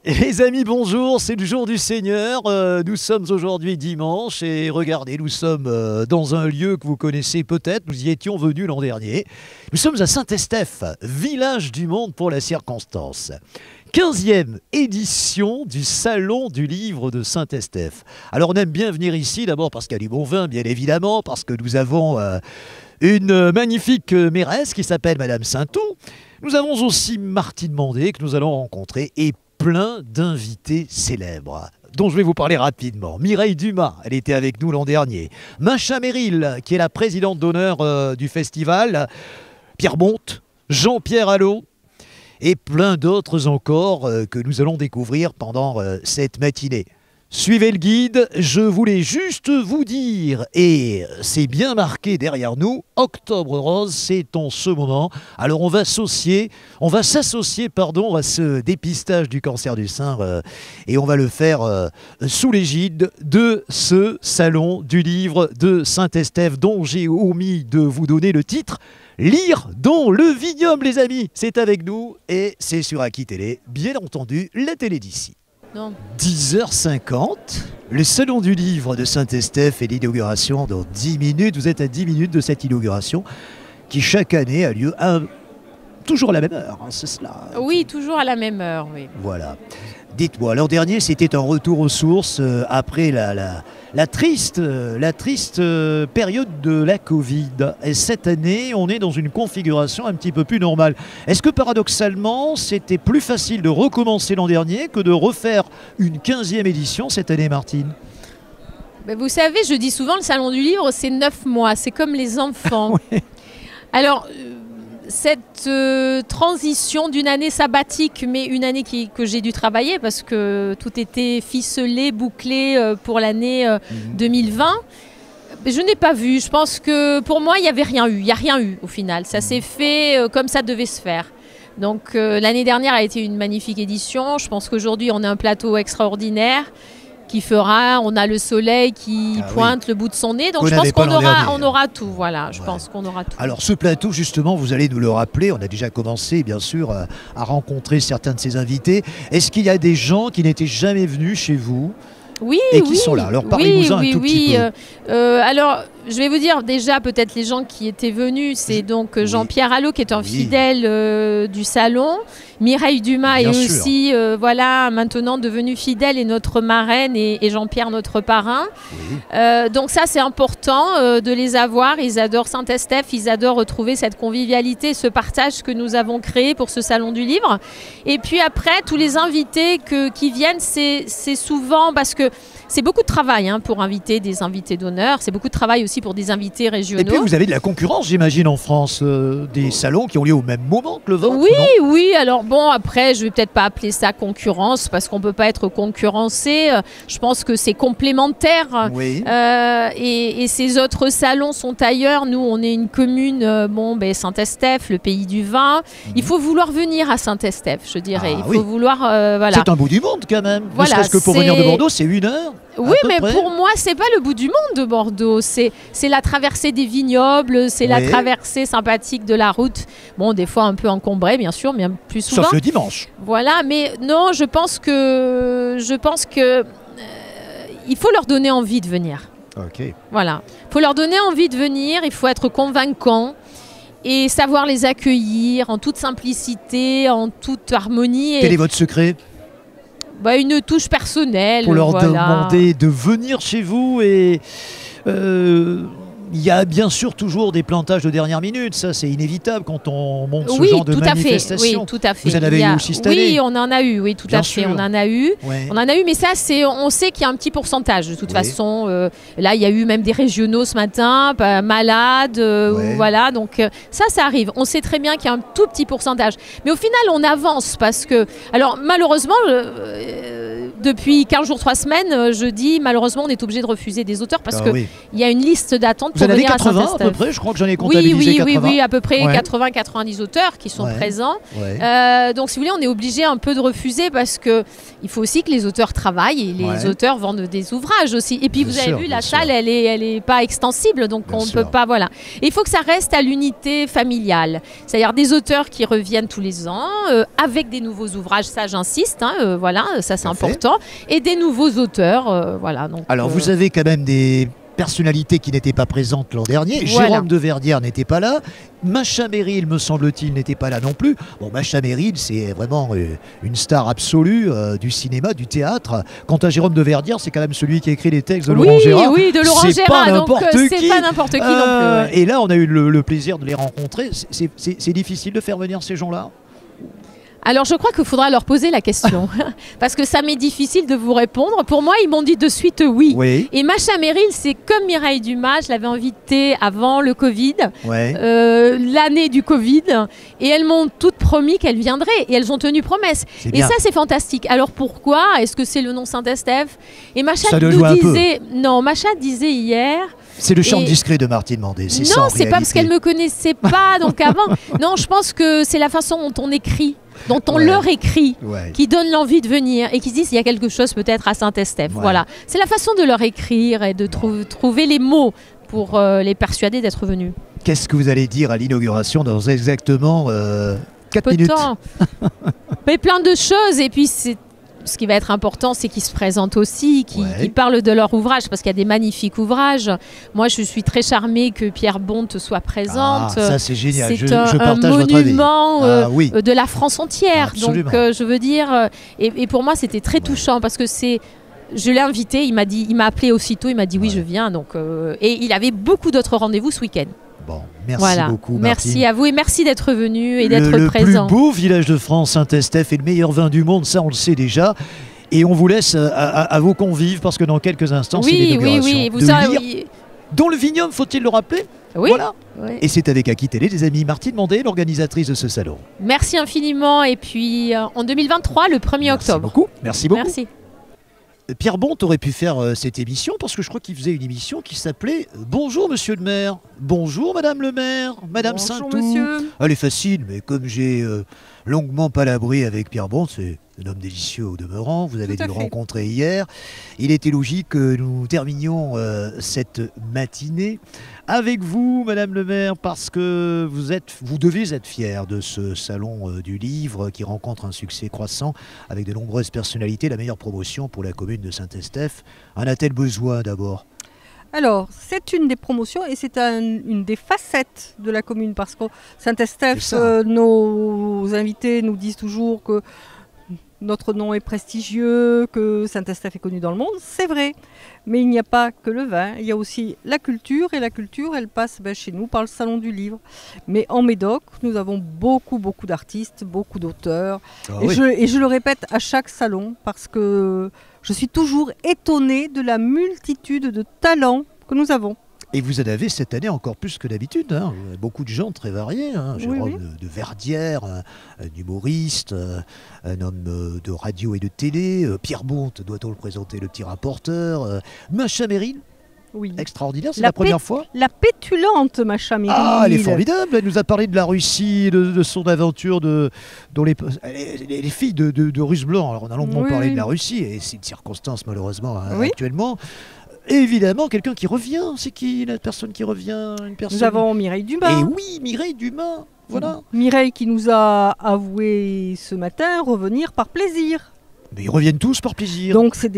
Les amis, bonjour, c'est le jour du Seigneur. Nous sommes aujourd'hui dimanche et regardez, nous sommes dans un lieu que vous connaissez peut-être. Nous y étions venus l'an dernier. Nous sommes à Saint-Estèphe, village du monde pour la circonstance. 15e édition du Salon du Livre de Saint-Estèphe. Alors on aime bien venir ici, d'abord parce qu'il y a du bon vin, bien évidemment, parce que nous avons une magnifique mairesse qui s'appelle Madame Saintou. Nous avons aussi Martine Mandé que nous allons rencontrer et plein d'invités célèbres dont je vais vous parler rapidement. Mireille Dumas, elle était avec nous l'an dernier. Macha Merrill, qui est la présidente d'honneur du festival. Pierre Bonte, Jean-Pierre Allot et plein d'autres encore que nous allons découvrir pendant cette matinée. Suivez le guide, je voulais juste vous dire, et c'est bien marqué derrière nous, Octobre Rose, c'est en ce moment. Alors on va s'associer à ce dépistage du cancer du sein et on va le faire sous l'égide de ce salon du livre de Saint-Estèphe dont j'ai omis de vous donner le titre. Lire dans le vignoble, les amis, c'est avec nous et c'est sur Aki Télé, bien entendu, la télé d'ici. Non. 10h50, le salon du livre de Saint-Estèphe et l'inauguration dans 10 minutes. Vous êtes à 10 minutes de cette inauguration qui chaque année a lieu toujours à la même heure, hein, c'est cela? Oui, toujours à la même heure, oui. Voilà. Dites-moi, l'an dernier c'était un retour aux sources après la triste période de la Covid. Et cette année, on est dans une configuration un petit peu plus normale. Est-ce que paradoxalement, c'était plus facile de recommencer l'an dernier que de refaire une 15e édition cette année, Martine? Ben vous savez, je dis souvent, le Salon du Livre, c'est 9 mois, c'est comme les enfants. Oui. Alors, cette transition d'une année sabbatique, mais une année que j'ai dû travailler parce que tout était ficelé, bouclé pour l'année 2020, je n'ai pas vu. Je pense que pour moi, il n'y avait rien eu. Il n'y a rien eu au final. Ça s'est fait comme ça devait se faire. Donc l'année dernière a été une magnifique édition. Je pense qu'aujourd'hui, on a un plateau extraordinaire qui fera, on a le soleil qui pointe le bout de son nez, donc je pense qu'on aura tout, voilà, je pense qu'on aura tout. Alors ce plateau, justement, vous allez nous le rappeler, on a déjà commencé, bien sûr, à rencontrer certains de ces invités. Est-ce qu'il y a des gens qui n'étaient jamais venus chez vous et qui sont là? Alors parlez-nous un tout petit peu. Alors, je vais vous dire déjà peut-être les gens qui étaient venus, c'est donc Jean-Pierre Allot qui est un fidèle du salon, Mireille Dumas est aussi voilà, maintenant devenue fidèle et notre marraine et Jean-Pierre notre parrain. Donc ça c'est important de les avoir, ils adorent Saint-Estèphe, ils adorent retrouver cette convivialité, ce partage que nous avons créé pour ce salon du livre. Et puis après, tous les invités qui viennent, c'est souvent parce que c'est beaucoup de travail pour inviter des invités d'honneur, c'est beaucoup de travail aussi pour des invités régionaux. Et puis vous avez de la concurrence, j'imagine, en France, des salons qui ont lieu au même moment que le vôtre. Oui, alors bon, après, je vais peut-être pas appeler ça concurrence, parce qu'on peut pas être concurrencé. Je pense que c'est complémentaire. Et ces autres salons sont ailleurs. Nous, on est une commune, Saint-Estèphe, le pays du vin. Il faut vouloir venir à Saint-Estèphe, je dirais. Il faut vouloir, voilà. C'est un bout du monde quand même. Voilà, ne serait-ce que pour venir de Bordeaux, c'est 1 heure. Oui, mais pour moi, c'est pas le bout du monde de Bordeaux. C'est la traversée des vignobles, c'est la traversée sympathique de la route. Bon, des fois un peu encombrée, bien sûr, mais plus souvent. Sauf le dimanche. Voilà, mais non, je pense que il faut leur donner envie de venir. Ok. Voilà, il faut leur donner envie de venir. Il faut être convaincant et savoir les accueillir en toute simplicité, en toute harmonie. Quel est votre secret? Une touche personnelle. Pour leur demander de venir chez vous et il y a bien sûr toujours des plantages de dernière minute, ça c'est inévitable quand on monte ce genre de manifestation. Oui, tout à fait. Vous en avez eu aussi cette année? Oui, on en a eu, oui, tout à fait. On en a eu. On en a eu, mais ça, on sait qu'il y a un petit pourcentage de toute façon. Là, il y a eu même des régionaux ce matin, malades, voilà. Donc ça arrive. On sait très bien qu'il y a un tout petit pourcentage. Mais au final, on avance parce que, alors malheureusement, depuis 15 jours, 3 semaines, je dis malheureusement on est obligé de refuser des auteurs parce qu'il y a une liste d'attente pour venir à Saint-Estèphe. Vous en avez 80 à peu près, je crois que j'en ai comptabilisé 80. Oui, à peu près 80-90 auteurs qui sont présents. Donc si vous voulez, on est obligé un peu de refuser parce qu'il faut aussi que les auteurs travaillent et les auteurs vendent des ouvrages aussi. Et puis vous avez vu, la salle, elle est pas extensible, donc on ne peut pas, voilà. Et il faut que ça reste à l'unité familiale. C'est-à-dire des auteurs qui reviennent tous les ans, avec des nouveaux ouvrages, ça j'insiste, voilà, ça c'est important, et des nouveaux auteurs, voilà. Donc, alors vous avez quand même des personnalités qui n'étaient pas présentes l'an dernier. Jérôme de Verdière n'était pas là. Macha Merrill, me semble-t-il, n'était pas là non plus. Bon, Macha Merrill, c'est vraiment une star absolue du cinéma, du théâtre. Quant à Jérôme de Verdière, c'est quand même celui qui a écrit les textes de Laurent Gérard. Oui, de Laurent Gérard, donc c'est pas n'importe qui non plus. Et là, on a eu le plaisir de les rencontrer. C'est difficile de faire venir ces gens-là? Alors je crois qu'il faudra leur poser la question parce que ça m'est difficile de vous répondre. Pour moi, ils m'ont dit de suite oui. Et Macha Merrill, c'est comme Mireille Dumas, je l'avais invitée avant le Covid, l'année du Covid, et elles m'ont toutes promis qu'elles viendraient et elles ont tenu promesse. Et ça, c'est fantastique. Alors pourquoi? Est-ce que c'est le nom Saint-Estèphe? Et Macha nous disait, non, Macha disait hier. C'est le chant discret de Martine Mandé. Non, c'est pas parce qu'elle me connaissait pas donc avant. Non, je pense que c'est la façon dont on écrit, dont on leur écrit, qui donne l'envie de venir et qui se disent il y a quelque chose peut-être à Saint-Estèphe. Voilà, c'est la façon de leur écrire et de trouver les mots pour les persuader d'être venus. Qu'est-ce que vous allez dire à l'inauguration dans exactement 4 minutes? Mais plein de choses et puis ce qui va être important, c'est qu'ils se présentent aussi, qu'ils parlent de leur ouvrage, parce qu'il y a des magnifiques ouvrages. Moi, je suis très charmée que Pierre Bonte soit présente. Ça, c'est génial. C'est un monument de la France entière. Absolument. Donc, je veux dire, et pour moi, c'était très touchant, parce que je l'ai invité, il m'a appelé aussitôt, il m'a dit oui, je viens. Donc, et il avait beaucoup d'autres rendez-vous ce week-end. Bon, merci beaucoup, Martine. Merci à vous et merci d'être venu et d'être présent. Le plus beau village de France, Saint-Estèphe, et le meilleur vin du monde, ça on le sait déjà. Et on vous laisse à vos convives parce que dans quelques instants, c'est l'inauguration de Lire, dont le vignoble, faut-il le rappeler? Voilà. Et c'est avec Aki Télé, les amis, Martine Mandé, l'organisatrice de ce salon. Merci infiniment. Et puis en 2023, le 1er octobre. Merci beaucoup. Merci. Pierre Bonte aurait pu faire cette émission parce que je crois qu'il faisait une émission qui s'appelait Bonjour Monsieur le maire, bonjour Madame le maire, Madame Saint-Tout. Monsieur. Elle est facile, mais comme j'ai longuement palabré avec Pierre Bonte, c'est un homme délicieux au demeurant, vous avez dû le rencontrer hier. Il était logique que nous terminions cette matinée avec vous, Madame le maire, parce que vous devez être fière de ce salon du livre qui rencontre un succès croissant avec de nombreuses personnalités, la meilleure promotion pour la commune de Saint-Estèphe. En a-t-elle besoin d'abord? Alors, c'est une des promotions et c'est une des facettes de la commune parce que Saint-Estèphe, nos invités nous disent toujours que notre nom est prestigieux, que Saint-Estèphe est connu dans le monde, c'est vrai. Mais il n'y a pas que le vin, il y a aussi la culture, et la culture, elle passe chez nous par le Salon du Livre. Mais en Médoc, nous avons beaucoup d'artistes, beaucoup d'auteurs. Et je le répète à chaque salon, parce que je suis toujours étonnée de la multitude de talents que nous avons. Et vous en avez cette année encore plus que d'habitude, hein. Beaucoup de gens très variés, hein. Jérôme de Verdière, un humoriste, un homme de radio et de télé, Pierre Bonte, doit-on le présenter, le petit rapporteur, Macha Merrill, extraordinaire, c'est la première fois. La pétulante Macha Merrill. Ah, elle est formidable, elle nous a parlé de la Russie, de son aventure, dont les filles de Russes blancs, alors on a longuement parlé de la Russie, et c'est une circonstance malheureusement actuellement. Évidemment, quelqu'un qui revient. C'est qui la personne qui revient? Nous avons Mireille Dumas. Et oui, Mireille Dumas. Voilà. Mireille qui nous a avoué ce matin revenir par plaisir. Mais ils reviennent tous par plaisir. Donc c'est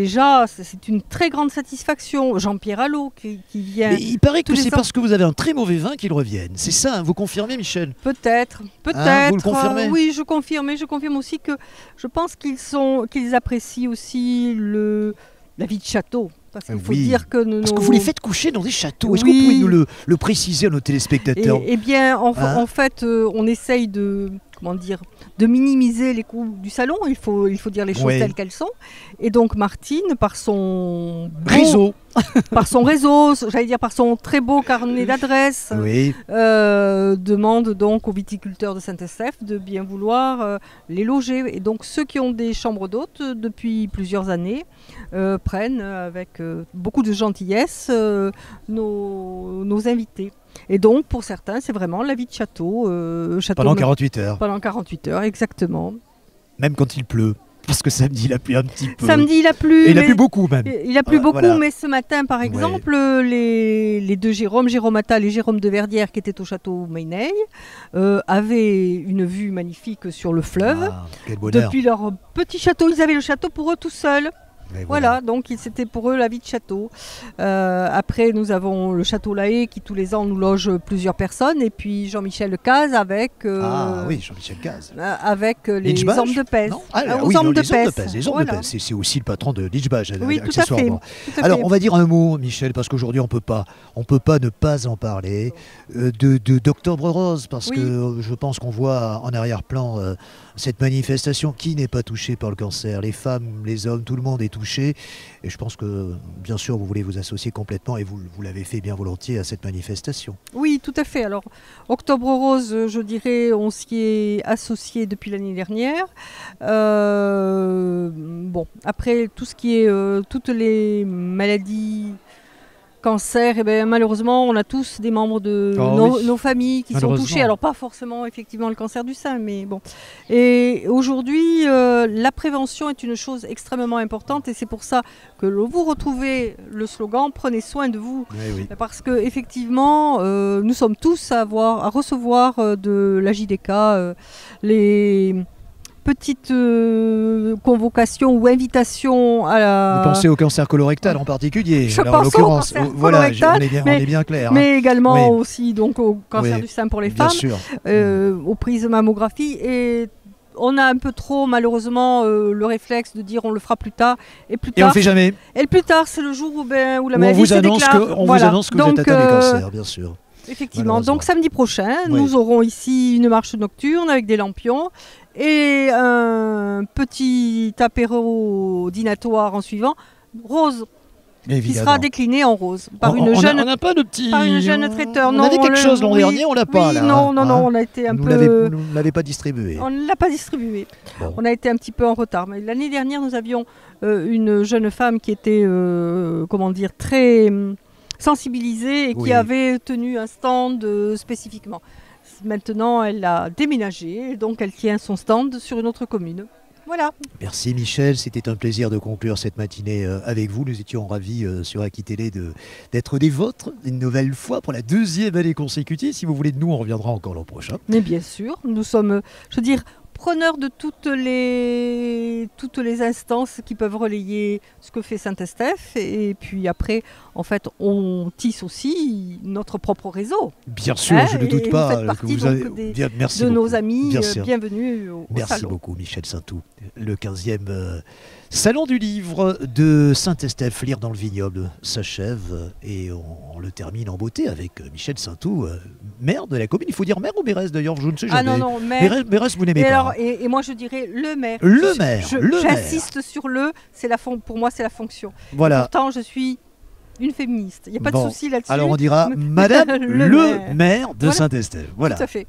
une très grande satisfaction. Jean-Pierre Allot qui vient. Mais il paraît que c'est parce que vous avez un très mauvais vin qu'ils reviennent. C'est ça, hein, vous confirmez, Michel? Peut-être. Hein, vous le confirmez? Oui, je confirme. Et je confirme aussi que je pense qu'ils apprécient aussi la vie de château. Parce qu'il faut dire que parce que vous les faites coucher dans des châteaux. Est-ce que vous pouvez nous le préciser à nos téléspectateurs? Eh bien, en fait, on essaye de comment dire, de minimiser les coûts du salon. Il faut dire les choses telles qu'elles sont. Et donc Martine, par son réseau, j'allais dire par son très beau carnet d'adresses, demande donc aux viticulteurs de Saint-Estèphe de bien vouloir les loger. Et donc ceux qui ont des chambres d'hôtes depuis plusieurs années prennent avec beaucoup de gentillesse nos invités. Et donc, pour certains, c'est vraiment la vie de château. Pendant 48 heures. Pendant 48 heures, exactement. Même quand il pleut. Parce que samedi, il a plu un petit peu. Samedi, il a plu. Et il a plu beaucoup, même. Il a plu beaucoup, mais ce matin, par exemple, les deux Jérôme Attal et Jérôme de Verdière, qui étaient au château Mainey, avaient une vue magnifique sur le fleuve. Ah, quel bonheur. Depuis leur petit château, ils avaient le château pour eux tout seuls. Voilà, donc c'était pour eux la vie de château. Après, nous avons le château La Haye qui tous les ans nous loge plusieurs personnes, et puis Jean-Michel Cazes avec Jean-Michel Cazes avec les Ormes de Pèse. Les Ormes de Pèse. Les Ormes de Pèse, c'est aussi le patron de Lichbach. Oui, tout à fait. Alors, on va dire un mot, Michel, parce qu'aujourd'hui on peut pas ne pas en parler d'Octobre Rose, parce que je pense qu'on voit en arrière-plan cette manifestation. Qui n'est pas touché par le cancer? Les femmes, les hommes, tout le monde est touché. Et je pense que, bien sûr, vous voulez vous associer complètement, et vous l'avez fait bien volontiers à cette manifestation. Oui, tout à fait. Alors, Octobre Rose, je dirais, on s'y est associé depuis l'année dernière. Bon, après, tout ce qui est toutes les maladies, cancer, et bien, malheureusement, on a tous des membres de nos familles qui sont touchés. Alors, pas forcément, effectivement, le cancer du sein, mais bon. Et aujourd'hui, la prévention est une chose extrêmement importante, et c'est pour ça que vous retrouvez le slogan « Prenez soin de vous ». Parce que effectivement, nous sommes tous à recevoir de la JDK les petite convocation ou invitation à la... Vous pensez au cancer colorectal en particulier? Je pense au cancer colorectal, on est bien clair. Mais également aussi donc, au cancer du sein pour les femmes, aux prises de mammographie. Et on a un peu trop, malheureusement, le réflexe de dire on le fera plus tard. Et plus tard, on ne le fait jamais. Et le plus tard, c'est le jour où la maladie se déclare. On vous annonce que vous êtes atteint du cancer, bien sûr. Effectivement, donc samedi prochain, nous aurons ici une marche nocturne avec des lampions et un petit apéro dînatoire en suivant, rose, qui sera décliné en rose par une jeune traiteur. On avait quelque chose l'an dernier, on l'a pas là. Non, on a été un peu... Vous ne l'avez pas distribué. On ne l'a pas distribué. Bon. On a été un petit peu en retard. Mais l'année dernière, nous avions une jeune femme qui était, très... sensibilisée et qui avait tenu un stand spécifiquement. Maintenant, elle a déménagé, donc elle tient son stand sur une autre commune. Voilà. Merci Michel, c'était un plaisir de conclure cette matinée avec vous. Nous étions ravis sur Aquitélé d'être des vôtres une nouvelle fois pour la 2e année consécutive. Si vous voulez de nous, on reviendra encore l'an prochain. Mais bien sûr, nous sommes, preneurs de toutes les instances qui peuvent relayer ce que fait Saint-Estèphe, et puis après, en fait, on tisse aussi notre propre réseau. Bien sûr, je ne doute pas que vous avez... Merci de beaucoup. Nos amis, bienvenue au Merci salon. Beaucoup, Michel Saintou. Le 15e Salon du livre de Saint-Estèphe, Lire dans le vignoble, s'achève, et on le termine en beauté avec Michel Saintou, maire de la commune. Il faut dire maire ou mairesse d'ailleurs, je ne sais jamais. Ah non, maire. Mairesse, vous n'aimez pas. Alors, et moi je dirais le maire. Le maire. J'insiste sur pour moi c'est la fonction. Voilà. Pourtant je suis une féministe, il n'y a pas de souci là-dessus. Alors on dira Madame le maire de Saint-Estèphe. Voilà. Tout à fait.